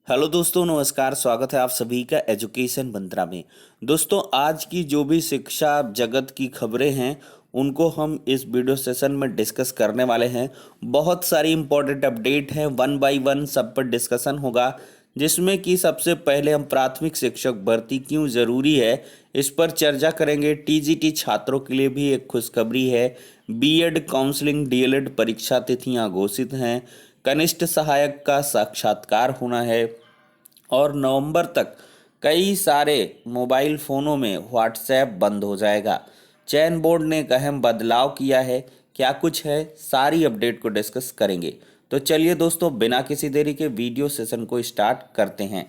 Hello दोस्तों, नमस्कार। स्वागत है आप सभी का एजुकेशन मंत्रा में। दोस्तों, आज की जो भी शिक्षा जगत की खबरें हैं उनको हम इस वीडियो सेशन में डिस्कस करने वाले हैं। बहुत सारी इंपॉर्टेंट अपडेट हैं, वन बाय वन सब पर डिस्कशन होगा। जिसमें कि सबसे पहले हम प्राथमिक शिक्षक भर्ती क्यों ज़रूरी है इस पर चर्चा करेंगे। टीजीटी छात्रों के लिए भी एक खुशखबरी है। बीएड काउंसलिंग डीएलएड परीक्षा तिथियां घोषित हैं। कनिष्ठ सहायक का साक्षात्कार होना है और नवंबर तक कई सारे मोबाइल फ़ोनों में व्हाट्सएप बंद हो जाएगा। चयन बोर्ड ने एक अहम बदलाव किया है। क्या कुछ है, सारी अपडेट को डिस्कस करेंगे। तो चलिए दोस्तों, बिना किसी देरी के वीडियो सेशन को स्टार्ट करते हैं।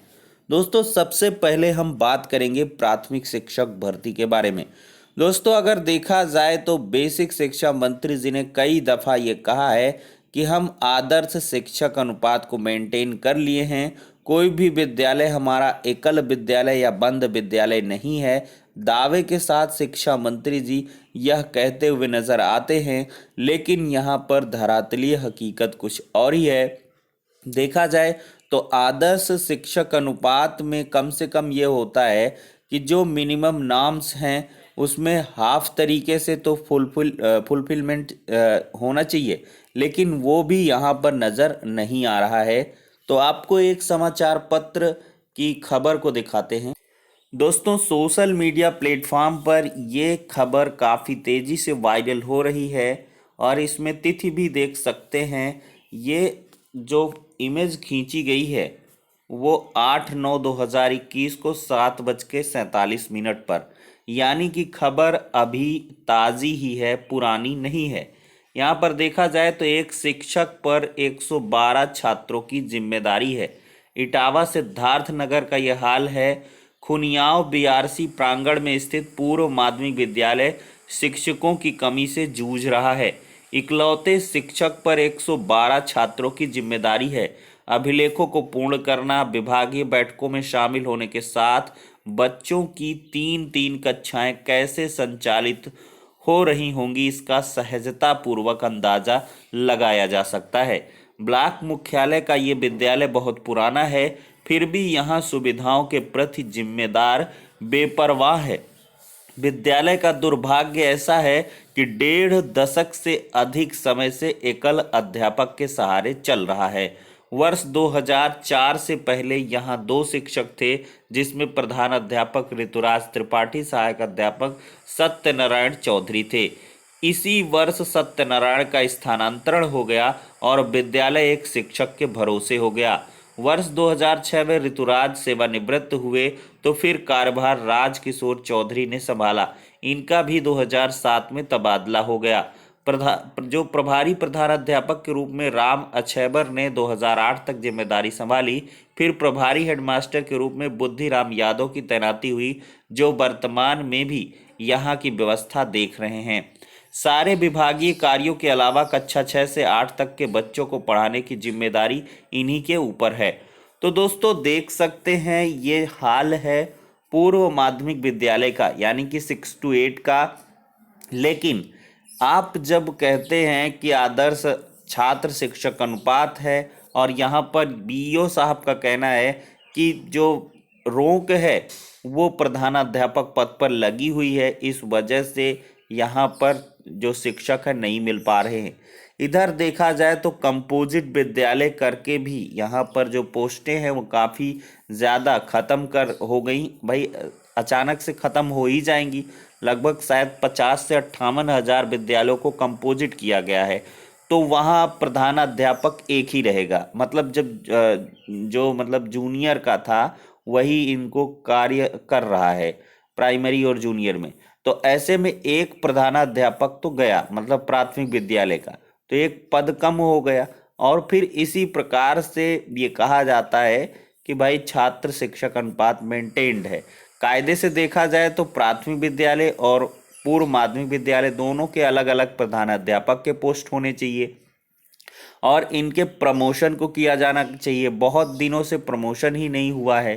दोस्तों, सबसे पहले हम बात करेंगे प्राथमिक शिक्षक भर्ती के बारे में। दोस्तों, अगर देखा जाए तो बेसिक शिक्षा मंत्री जी ने कई दफ़ा ये कहा है कि हम आदर्श शिक्षक अनुपात को मेंटेन कर लिए हैं। कोई भी विद्यालय हमारा एकल विद्यालय या बंद विद्यालय नहीं है। दावे के साथ शिक्षा मंत्री जी यह कहते हुए नजर आते हैं, लेकिन यहाँ पर धरातलीय हकीकत कुछ और ही है। देखा जाए तो आदर्श शिक्षक अनुपात में कम से कम ये होता है कि जो मिनिमम नॉर्म्स हैं उसमें हाफ तरीके से तो फुलफिलमेंट होना चाहिए, लेकिन वो भी यहाँ पर नज़र नहीं आ रहा है। तो आपको एक समाचार पत्र की खबर को दिखाते हैं। दोस्तों, सोशल मीडिया प्लेटफॉर्म पर ये खबर काफ़ी तेज़ी से वायरल हो रही है और इसमें तिथि भी देख सकते हैं। ये जो इमेज खींची गई है वो 8/9/2021 को 7:47 पर, यानी कि खबर अभी ताज़ी ही है, पुरानी नहीं है। यहाँ पर देखा जाए तो एक शिक्षक पर 112 छात्रों की जिम्मेदारी है। इटावा सिद्धार्थ नगर का यह हाल है। खुनियाव बीआरसी प्रांगण में स्थित पूर्व माध्यमिक विद्यालय शिक्षकों की कमी से जूझ रहा है। इकलौते शिक्षक पर 112 छात्रों की जिम्मेदारी है। अभिलेखों को पूर्ण करना, विभागीय बैठकों में शामिल होने के साथ बच्चों की 3-3 कक्षाएं कैसे संचालित हो रही होंगी, इसका सहजतापूर्वक अंदाजा लगाया जा सकता है। ब्लॉक मुख्यालय का ये विद्यालय बहुत पुराना है, फिर भी यहाँ सुविधाओं के प्रति जिम्मेदार बेपरवाह है। विद्यालय का दुर्भाग्य ऐसा है कि 1.5 दशक से अधिक समय से एकल अध्यापक के सहारे चल रहा है। वर्ष 2004 से पहले यहाँ 2 शिक्षक थे, जिसमें प्रधान अध्यापक ऋतुराज त्रिपाठी, सहायक अध्यापक सत्यनारायण चौधरी थे। इसी वर्ष सत्यनारायण का स्थानांतरण हो गया और विद्यालय एक शिक्षक के भरोसे हो गया। वर्ष 2006 में ऋतुराज सेवानिवृत्त हुए तो फिर कार्यभार राजकिशोर चौधरी ने संभाला। इनका भी 2007 में तबादला हो गया। जो प्रभारी प्रधान अध्यापक के रूप में राम अछैबर ने 2008 तक जिम्मेदारी संभाली। फिर प्रभारी हेडमास्टर के रूप में बुद्धिराम यादव की तैनाती हुई, जो वर्तमान में भी यहाँ की व्यवस्था देख रहे हैं। सारे विभागीय कार्यों के अलावा कक्षा 6 से 8 तक के बच्चों को पढ़ाने की जिम्मेदारी इन्हीं के ऊपर है। तो दोस्तों, देख सकते हैं ये हाल है पूर्व माध्यमिक विद्यालय का, यानी कि 6 to 8 का। लेकिन आप जब कहते हैं कि आदर्श छात्र शिक्षक अनुपात है और यहाँ पर बीईओ साहब का कहना है कि जो रोक है वो प्रधानाध्यापक पद पर लगी हुई है, इस वजह से यहाँ पर जो शिक्षक है नहीं मिल पा रहे हैं। इधर देखा जाए तो कंपोजिट विद्यालय करके भी यहाँ पर जो पोस्टें हैं वो काफ़ी ज़्यादा ख़त्म कर हो गई। भाई, अचानक से ख़त्म हो ही जाएंगी। लगभग शायद 50 से 58 हज़ार विद्यालयों को कंपोजिट किया गया है। तो वहाँ प्रधानाध्यापक एक ही रहेगा, मतलब जो मतलब जूनियर का था वही इनको कार्य कर रहा है, प्राइमरी और जूनियर में। तो ऐसे में एक प्रधानाध्यापक तो गया, मतलब प्राथमिक विद्यालय का, तो एक पद कम हो गया। और फिर इसी प्रकार से ये कहा जाता है कि भाई छात्र शिक्षक अनुपात मेंटेन्ड है। कायदे से देखा जाए तो प्राथमिक विद्यालय और पूर्व माध्यमिक विद्यालय दोनों के अलग अलग प्रधानाध्यापक के पोस्ट होने चाहिए और इनके प्रमोशन को किया जाना चाहिए। बहुत दिनों से प्रमोशन ही नहीं हुआ है,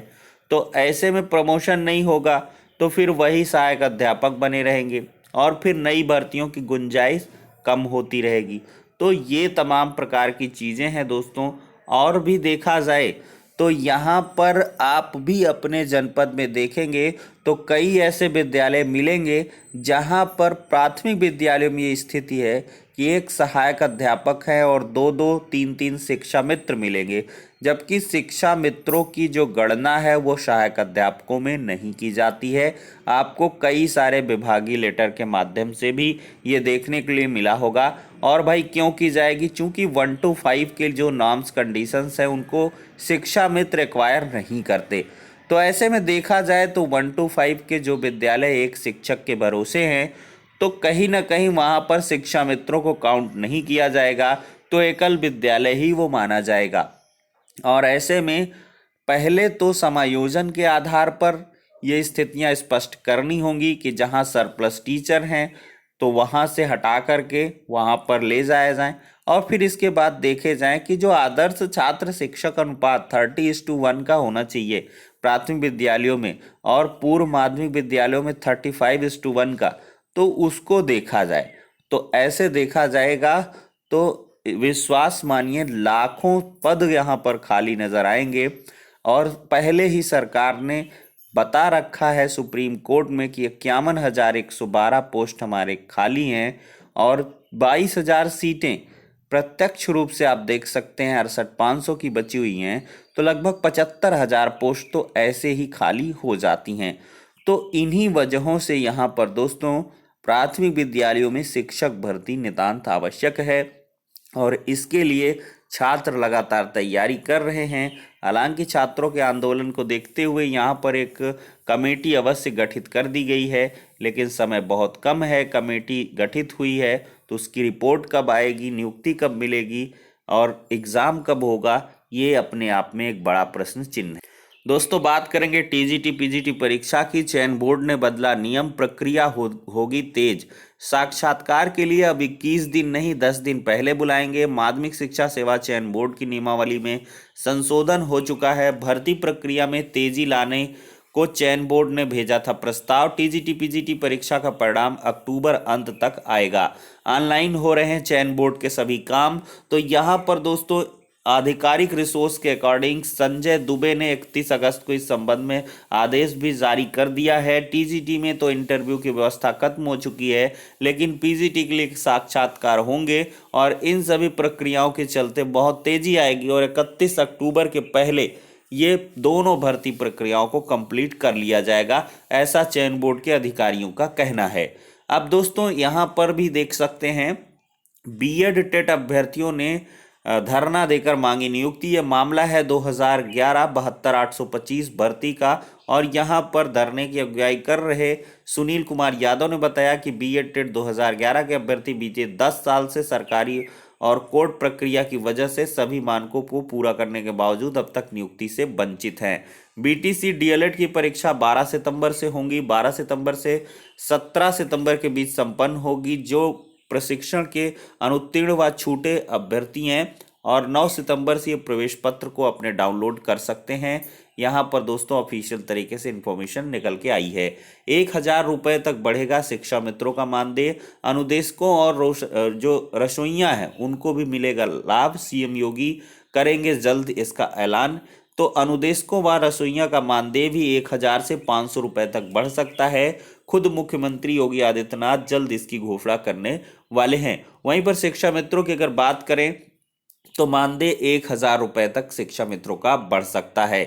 तो ऐसे में प्रमोशन नहीं होगा तो फिर वही सहायक अध्यापक बने रहेंगे और फिर नई भर्तियों की गुंजाइश कम होती रहेगी। तो ये तमाम प्रकार की चीज़ें हैं दोस्तों। और भी देखा जाए तो यहाँ पर आप भी अपने जनपद में देखेंगे तो कई ऐसे विद्यालय मिलेंगे जहाँ पर प्राथमिक विद्यालयों में ये स्थिति है कि एक सहायक अध्यापक है और दो दो तीन तीन शिक्षा मित्र मिलेंगे, जबकि शिक्षा मित्रों की जो गणना है वो सहायक अध्यापकों में नहीं की जाती है। आपको कई सारे विभागीय लेटर के माध्यम से भी ये देखने के लिए मिला होगा। और भाई क्यों की जाएगी? चूंकि 1 to 5 के जो नॉर्म्स कंडीशंस हैं उनको शिक्षा मित्र एक्वायर नहीं करते। तो ऐसे में देखा जाए तो 1 to 5 के जो विद्यालय एक शिक्षक के भरोसे हैं, तो कहीं ना कहीं वहाँ पर शिक्षा मित्रों को काउंट नहीं किया जाएगा, तो एकल विद्यालय ही वो माना जाएगा। और ऐसे में पहले तो समायोजन के आधार पर ये स्थितियां स्पष्ट करनी होंगी कि जहां सरप्लस टीचर हैं तो वहां से हटा करके वहां पर ले जाया जाए, और फिर इसके बाद देखे जाएं कि जो आदर्श छात्र शिक्षक अनुपात 30:1 का होना चाहिए प्राथमिक विद्यालयों में और पूर्व माध्यमिक विद्यालयों में 35:1 का, तो उसको देखा जाए। तो ऐसे देखा जाएगा तो विश्वास मानिए लाखों पद यहाँ पर खाली नजर आएंगे। और पहले ही सरकार ने बता रखा है सुप्रीम कोर्ट में कि 51,112 पोस्ट हमारे खाली हैं और 22,000 सीटें प्रत्यक्ष रूप से आप देख सकते हैं 68,500 की बची हुई हैं, तो लगभग 75,000 पोस्ट तो ऐसे ही खाली हो जाती हैं। तो इन्हीं वजहों से यहाँ पर दोस्तों प्राथमिक विद्यालयों में शिक्षक भर्ती नितांत आवश्यक है और इसके लिए छात्र लगातार तैयारी कर रहे हैं। हालांकि छात्रों के आंदोलन को देखते हुए यहाँ पर एक कमेटी अवश्य गठित कर दी गई है, लेकिन समय बहुत कम है। कमेटी गठित हुई है तो उसकी रिपोर्ट कब आएगी, नियुक्ति कब मिलेगी और एग्ज़ाम कब होगा, ये अपने आप में एक बड़ा प्रश्न चिन्ह है। दोस्तों बात करेंगे टीजीटी पीजीटी परीक्षा की। चयन बोर्ड ने बदला नियम, प्रक्रिया होगी तेज। साक्षात्कार के लिए अब 21 दिन नहीं 10 दिन पहले बुलाएंगे। माध्यमिक शिक्षा सेवा चयन बोर्ड की नियमावली में संशोधन हो चुका है। भर्ती प्रक्रिया में तेजी लाने को चयन बोर्ड ने भेजा था प्रस्ताव। टीजीटी पीजीटी परीक्षा का परिणाम अक्टूबर अंत तक आएगा। ऑनलाइन हो रहे हैं चयन बोर्ड के सभी काम। तो यहाँ पर दोस्तों आधिकारिक रिसोर्स के अकॉर्डिंग संजय दुबे ने 31 अगस्त को इस संबंध में आदेश भी जारी कर दिया है। टीजीटी में तो इंटरव्यू की व्यवस्था खत्म हो चुकी है, लेकिन पीजीटी के लिए साक्षात्कार होंगे और इन सभी प्रक्रियाओं के चलते बहुत तेजी आएगी और 31 अक्टूबर के पहले ये दोनों भर्ती प्रक्रियाओं को कंप्लीट कर लिया जाएगा, ऐसा चयन बोर्ड के अधिकारियों का कहना है। अब दोस्तों यहाँ पर भी देख सकते हैं बीएड टेट अभ्यर्थियों ने धरना देकर मांगी नियुक्ति। यह मामला है 2011 72,825 भर्ती का और यहाँ पर धरने की अगुवाई कर रहे सुनील कुमार यादव ने बताया कि बीएड टेट 2011 के अभ्यर्थी बीते 10 साल से सरकारी और कोर्ट प्रक्रिया की वजह से सभी मानकों को पूरा करने के बावजूद अब तक नियुक्ति से वंचित हैं। बीटीसी डीएलएड की परीक्षा 12 सितंबर से होंगी। 12 सितंबर से 17 सितंबर के बीच संपन्न होगी। जो प्रशिक्षण के अनुत्तीर्ण व छूटे अभ्यर्थी हैं और 9 सितंबर से ये प्रवेश पत्र को अपने डाउनलोड कर सकते हैं। यहाँ पर दोस्तों ऑफिशियल तरीके से इंफॉर्मेशन निकल के आई है। 1,000 रुपये तक बढ़ेगा शिक्षा मित्रों का मानदेय। अनुदेशकों और जो रसोइयाँ हैं उनको भी मिलेगा लाभ। सीएम योगी करेंगे जल्द इसका ऐलान। तो अनुदेशकों व रसोइया का मानदेय भी 1,000 से 500 रुपये तक बढ़ सकता है। खुद मुख्यमंत्री योगी आदित्यनाथ जल्द इसकी घोषणा करने वाले हैं। वहीं पर शिक्षा मित्रों की अगर बात करें तो मानदेय 1,000 रुपये तक शिक्षा मित्रों का बढ़ सकता है।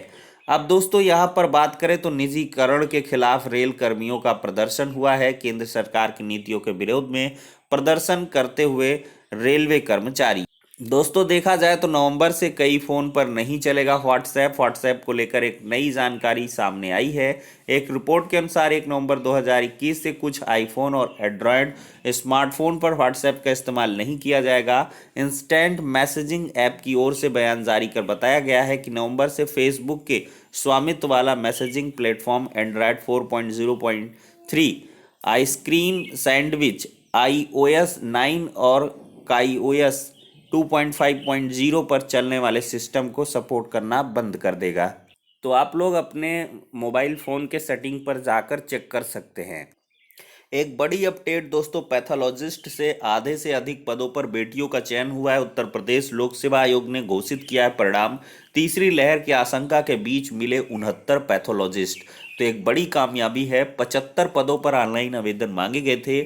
अब दोस्तों यहाँ पर बात करें तो निजीकरण के खिलाफ रेल कर्मियों का प्रदर्शन हुआ है। केंद्र सरकार की नीतियों के विरोध में प्रदर्शन करते हुए रेलवे कर्मचारी। दोस्तों देखा जाए तो नवंबर से कई फ़ोन पर नहीं चलेगा व्हाट्सएप को लेकर एक नई जानकारी सामने आई है। एक रिपोर्ट के अनुसार 1 नवंबर 2021 से कुछ आईफोन और एंड्रॉयड स्मार्टफोन पर व्हाट्सएप का इस्तेमाल नहीं किया जाएगा। इंस्टेंट मैसेजिंग ऐप की ओर से बयान जारी कर बताया गया है कि नवंबर से फेसबुक के स्वामित्व वाला messaging platform Android 4.0.3, ice cream sandwich iOS 9 और काईओएस 2.5.0 पर चलने वाले सिस्टम को सपोर्ट करना बंद कर देगा। तो आप लोग अपने मोबाइल फ़ोन के सेटिंग पर जाकर चेक कर सकते हैं। एक बड़ी अपडेट दोस्तों, पैथोलॉजिस्ट से आधे से अधिक पदों पर बेटियों का चयन हुआ है। उत्तर प्रदेश लोक सेवा आयोग ने घोषित किया है परिणाम। तीसरी लहर की आशंका के बीच मिले 69 पैथोलॉजिस्ट, तो एक बड़ी कामयाबी है। 75 पदों पर ऑनलाइन आवेदन मांगे गए थे,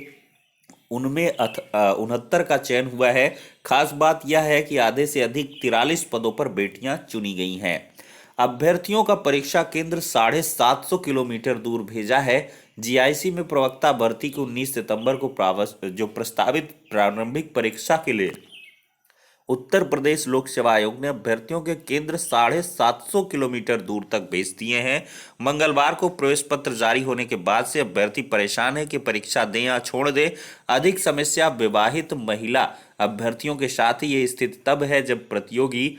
उनमें 69 का चयन हुआ है। खास बात यह है कि आधे से अधिक 43 पदों पर बेटियां चुनी गई हैं। अभ्यर्थियों का परीक्षा केंद्र 750 किलोमीटर दूर भेजा है। जीआईसी में प्रवक्ता भर्ती को 19 सितंबर को जो प्रस्तावित प्रारंभिक परीक्षा के लिए उत्तर प्रदेश लोक सेवा आयोग ने अभ्यर्थियों के केंद्र 750 किलोमीटर दूर तक भेज दिए हैं। मंगलवार को प्रवेश पत्र जारी होने के बाद से अभ्यर्थी परेशान है कि परीक्षा दें या छोड़ दें। अधिक समस्या विवाहित महिला अभ्यर्थियों के साथ ही ये स्थिति तब है जब प्रतियोगी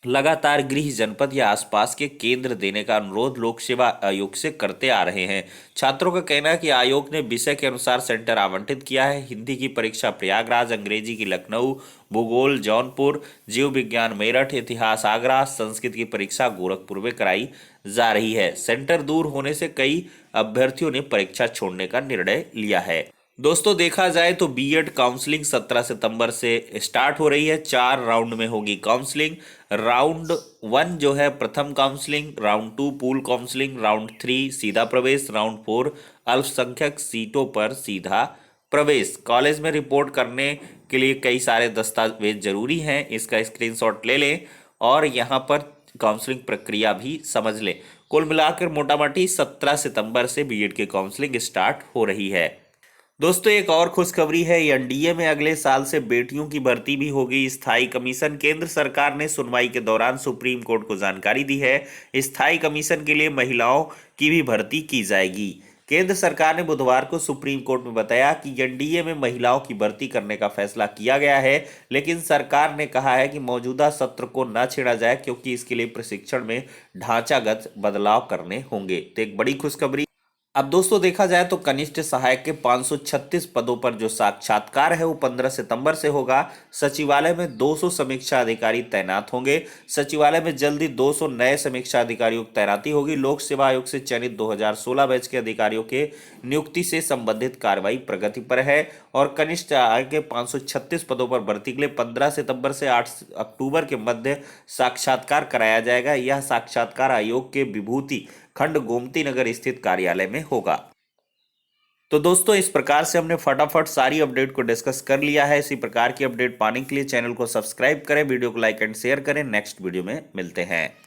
लगातार गृह जनपद या आसपास के केंद्र देने का अनुरोध लोक सेवा आयोग से करते आ रहे हैं। छात्रों का कहना है कि आयोग ने विषय के अनुसार सेंटर आवंटित किया है। हिंदी की परीक्षा प्रयागराज, अंग्रेजी की लखनऊ, भूगोल जौनपुर, जीव विज्ञान मेरठ, इतिहास आगरा, संस्कृत की परीक्षा गोरखपुर में कराई जा रही है। सेंटर दूर होने से कई अभ्यर्थियों ने परीक्षा छोड़ने का निर्णय लिया है। दोस्तों देखा जाए तो बीएड काउंसलिंग 17 सितंबर से स्टार्ट हो रही है। 4 राउंड में होगी काउंसलिंग। राउंड 1 जो है प्रथम counselling, round 2 pool counselling, round 3 सीधा प्रवेश, राउंड 4 अल्पसंख्यक सीटों पर सीधा प्रवेश। कॉलेज में रिपोर्ट करने के लिए कई सारे दस्तावेज जरूरी हैं, इसका स्क्रीनशॉट ले लें और यहाँ पर काउंसलिंग प्रक्रिया भी समझ लें। कुल मिलाकर मोटामोटी 17 सितंबर से बीएड की काउंसलिंग स्टार्ट हो रही है। दोस्तों एक और खुशखबरी है, एनडीए में अगले साल से बेटियों की भर्ती भी होगी। स्थायी कमीशन, केंद्र सरकार ने सुनवाई के दौरान सुप्रीम कोर्ट को जानकारी दी है। स्थायी कमीशन के लिए महिलाओं की भी भर्ती की जाएगी। केंद्र सरकार ने बुधवार को सुप्रीम कोर्ट में बताया कि एनडीए में महिलाओं की भर्ती करने का फैसला किया गया है, लेकिन सरकार ने कहा है कि मौजूदा सत्र को न छेड़ा जाए क्योंकि इसके लिए प्रशिक्षण में ढांचागत बदलाव करने होंगे। तो एक बड़ी खुशखबरी। अब दोस्तों देखा जाए तो कनिष्ठ सहायक के 536 पदों पर जो साक्षात्कार है वो 15 सितंबर से होगा। सचिवालय में 200 समीक्षा अधिकारी तैनात होंगे। सचिवालय में जल्दी 200 नए समीक्षा अधिकारियों की तैनाती होगी। लोक सेवा आयोग से चयनित 2016 बैच के अधिकारियों के नियुक्ति से संबंधित कार्रवाई प्रगति पर है और कनिष्ठ सहायक के 536 पदों पर भर्ती के लिए 15 सितंबर से 8 अक्टूबर के मध्य साक्षात्कार कराया जाएगा। यह साक्षात्कार आयोग के विभूति खंड गोमती नगर स्थित कार्यालय में होगा। तो दोस्तों इस प्रकार से हमने फटाफट सारी अपडेट को डिस्कस कर लिया है। इसी प्रकार की अपडेट पाने के लिए चैनल को सब्सक्राइब करें, वीडियो को लाइक एंड शेयर करें। नेक्स्ट वीडियो में मिलते हैं।